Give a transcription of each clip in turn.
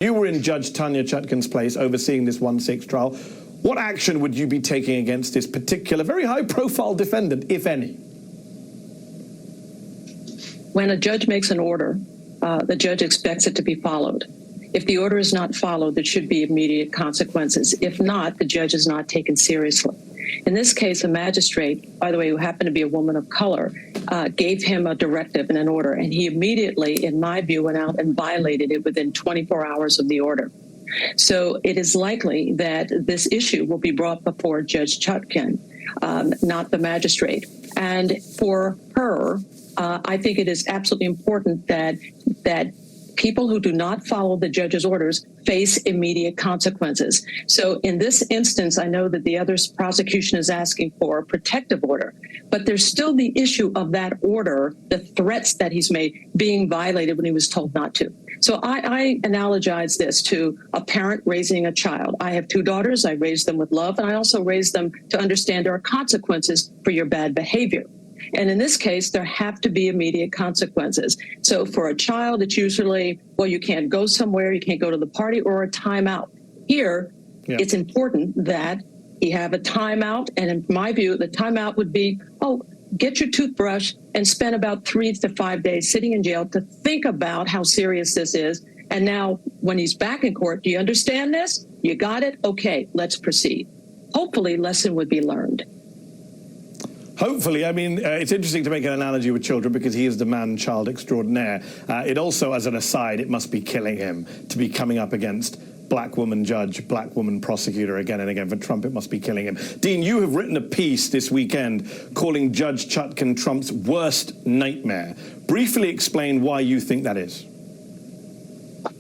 You were in Judge Tanya Chutkan's place overseeing this 1-6 trial. What action would you be taking against this particular, very high-profile defendant, if any? When a judge makes an order, the judge expects it to be followed. If the order is not followed, there should be immediate consequences. If not, the judge is not taken seriously. In this case, a magistrate, by the way, who happened to be a woman of color, gave him a directive and an order, and he immediately, in my view, went out and violated it within 24 hours of the order. So it is likely that this issue will be brought before Judge Chutkan, not the magistrate. And for her, I think it is absolutely important that people who do not follow the judge's orders face immediate consequences. So in this instance, I know that the other prosecution is asking for a protective order, but there's still the issue of that order, the threats that he's made being violated when he was told not to. So I analogize this to a parent raising a child. I have 2 daughters. I raise them with love, and I also raise them to understand there are consequences for your bad behavior. And in this case, there have to be immediate consequences. So for a child, it's usually, well, you can't go somewhere, you can't go to the party, or a timeout. Here, It's important that he have a timeout. And in my view, the timeout would be, get your toothbrush and spend about 3 to 5 days sitting in jail to think about how serious this is. And now when he's back in court, do you understand this? You got it? Okay, let's proceed. Hopefully, lesson would be learned. Hopefully. I mean, it's interesting to make an analogy with children because he is the man-child extraordinaire. It also, as an aside, it must be killing him to be coming up against black woman judge, black woman prosecutor again and again. For Trump, it must be killing him. Dean, you have written a piece this weekend calling Judge Chutkan Trump's worst nightmare. Briefly explain why you think that is.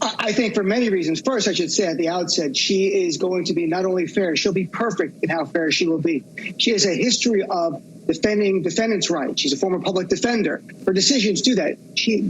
I think for many reasons. First, I should say at the outset, she is going to be not only fair, she'll be perfect in how fair she will be. She has a history of defending defendants' rights. She's a former public defender. Her decisions do that.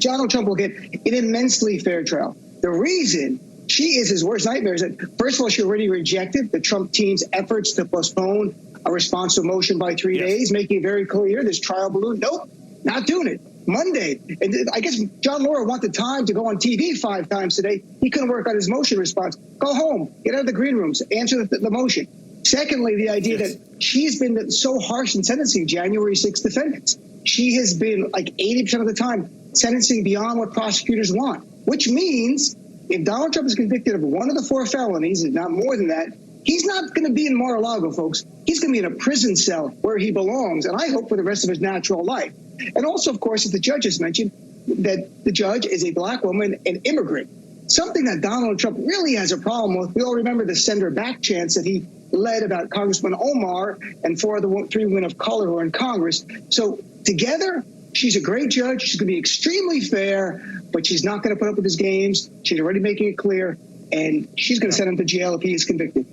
Donald Trump will get an immensely fair trial. The reason she is his worst nightmare is that, first of all, she already rejected the Trump team's efforts to postpone a response to a motion by 3 days, making it very clear this trial balloon, nope, not doing it. Monday, and I guess John Laura wanted time to go on TV 5 times today. He couldn't work on his motion response. Go home, get out of the green rooms, answer the motion. Secondly, the idea that she's been so harsh in sentencing January 6th defendants. She has been like 80% of the time sentencing beyond what prosecutors want, which means if Donald Trump is convicted of 1 of the 4 felonies, and not more than that, he's not going to be in Mar-a-Lago, folks. He's going to be in a prison cell where he belongs, and I hope for the rest of his natural life. And also, of course, as the judge has mentioned, that the judge is a black woman, an immigrant, something that Donald Trump really has a problem with. We all remember the send her back chants that he led about Congressman Omar and 4 of the 3 women of color who are in Congress. So together, she's a great judge. She's going to be extremely fair, but she's not going to put up with his games. She's already making it clear, and she's going to send him to jail if he is convicted.